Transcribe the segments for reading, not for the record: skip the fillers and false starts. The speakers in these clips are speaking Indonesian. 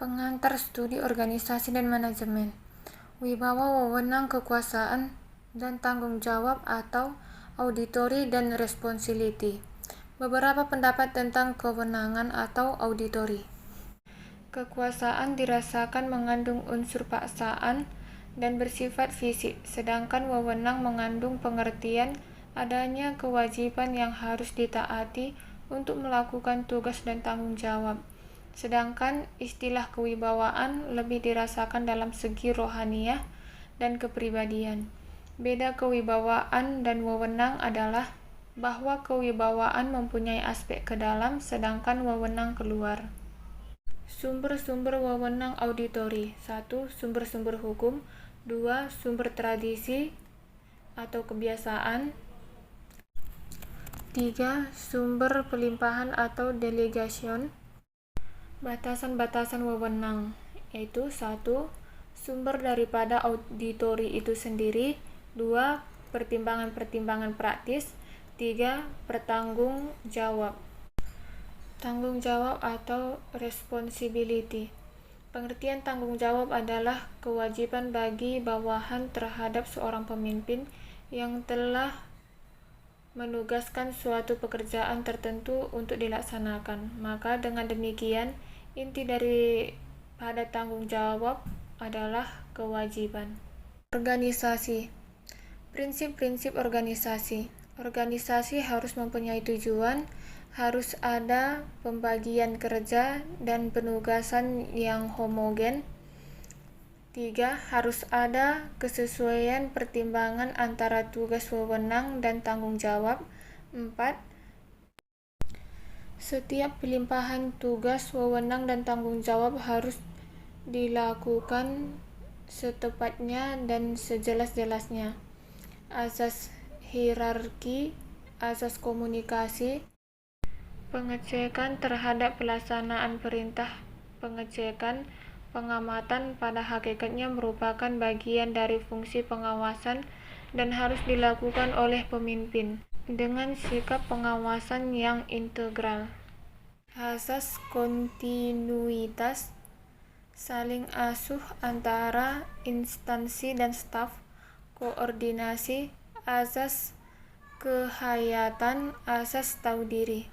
Pengantar studi organisasi dan manajemen. Wibawa, wewenang, kekuasaan, dan tanggung jawab atau auditory dan responsibility. Beberapa pendapat tentang kewenangan atau auditory. Kekuasaan dirasakan mengandung unsur paksaan dan bersifat fisik, sedangkan wewenang mengandung pengertian adanya kewajiban yang harus ditaati untuk melakukan tugas dan tanggung jawab. Sedangkan istilah kewibawaan lebih dirasakan dalam segi rohaniah dan kepribadian. Beda kewibawaan dan wewenang adalah bahwa kewibawaan mempunyai aspek ke dalam, sedangkan wewenang keluar. Sumber-sumber wewenang auditory. 1. Sumber-sumber hukum. 2. Sumber tradisi atau kebiasaan. 3. Sumber pelimpahan atau delegation. Batasan-batasan wewenang, yaitu 1. Sumber daripada auditory itu sendiri. 2. Pertimbangan-pertimbangan praktis. 3. Pertanggung jawab. Tanggung jawab atau responsibility. Pengertian tanggung jawab adalah kewajiban bagi bawahan terhadap seorang pemimpin yang telah menugaskan suatu pekerjaan tertentu untuk dilaksanakan. Maka dengan demikian, inti daripada tanggung jawab adalah kewajiban. Organisasi. Prinsip-prinsip organisasi. Organisasi harus mempunyai tujuan, harus ada pembagian kerja dan penugasan yang homogen. 3. Harus ada kesesuaian pertimbangan antara tugas wewenang dan tanggung jawab. 4. Setiap pelimpahan tugas, wewenang, dan tanggung jawab harus dilakukan setepatnya dan sejelas-jelasnya. Asas hierarki, asas komunikasi, pengecekan terhadap pelaksanaan perintah. Pengecekan, pengamatan pada hakikatnya merupakan bagian dari fungsi pengawasan dan harus dilakukan oleh pemimpin dengan sikap pengawasan yang integral. Asas kontinuitas, saling asuh antara instansi dan staf, koordinasi, asas kehayatan, asas tahu diri.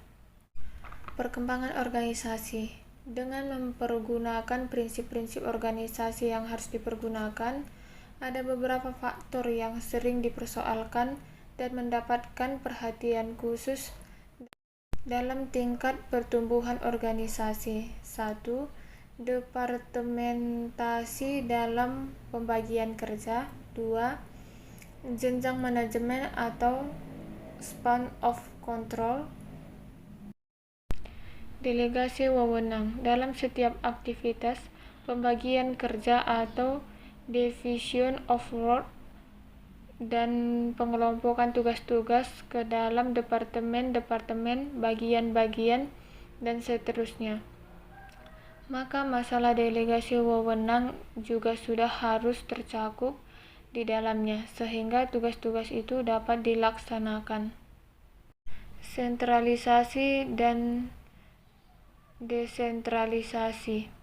Perkembangan organisasi. Dengan mempergunakan prinsip-prinsip organisasi yang harus dipergunakan, ada beberapa faktor yang sering dipersoalkan dan mendapatkan perhatian khusus dalam tingkat pertumbuhan organisasi. 1. Departementasi dalam pembagian kerja. 2. Jenjang manajemen atau span of control. Delegasi wewenang. Dalam setiap aktivitas, pembagian kerja atau division of work dan pengelompokan tugas-tugas ke dalam departemen-departemen, bagian-bagian, dan seterusnya. Maka masalah delegasi wewenang juga sudah harus tercakup di dalamnya, sehingga tugas-tugas itu dapat dilaksanakan. Sentralisasi dan desentralisasi.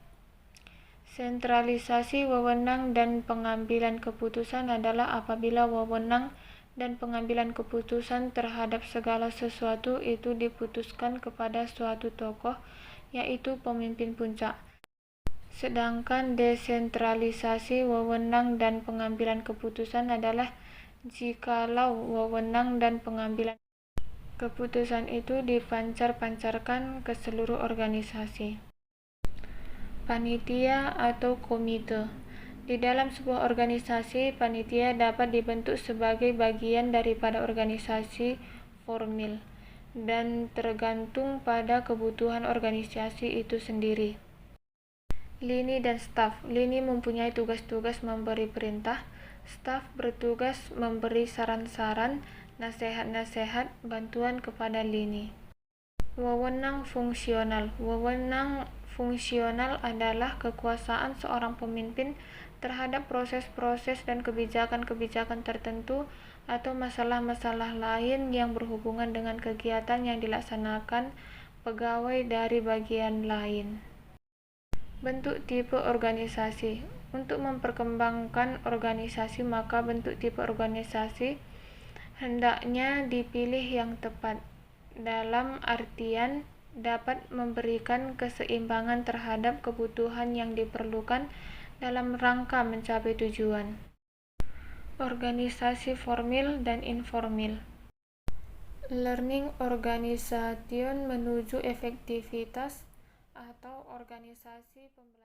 Sentralisasi wewenang dan pengambilan keputusan adalah apabila wewenang dan pengambilan keputusan terhadap segala sesuatu itu diputuskan kepada suatu tokoh, yaitu pemimpin puncak. Sedangkan desentralisasi wewenang dan pengambilan keputusan adalah jikalau wewenang dan pengambilan keputusan itu dipancar-pancarkan ke seluruh organisasi. Panitia atau komite. Di dalam sebuah organisasi, panitia dapat dibentuk sebagai bagian daripada organisasi formil dan tergantung pada kebutuhan organisasi itu sendiri. Lini dan staf. Lini mempunyai tugas-tugas memberi perintah, staf bertugas memberi saran-saran, nasihat-nasihat, bantuan kepada lini. Wewenang fungsional. Wewenang fungsional adalah kekuasaan seorang pemimpin terhadap proses-proses dan kebijakan-kebijakan tertentu atau masalah-masalah lain yang berhubungan dengan kegiatan yang dilaksanakan pegawai dari bagian lain. Bentuk tipe organisasi. Untuk memperkembangkan organisasi, maka bentuk tipe organisasi hendaknya dipilih yang tepat, dalam artian dapat memberikan keseimbangan terhadap kebutuhan yang diperlukan dalam rangka mencapai tujuan. Organisasi formil dan informil. Learning organization menuju efektivitas atau organisasi pembelajaran.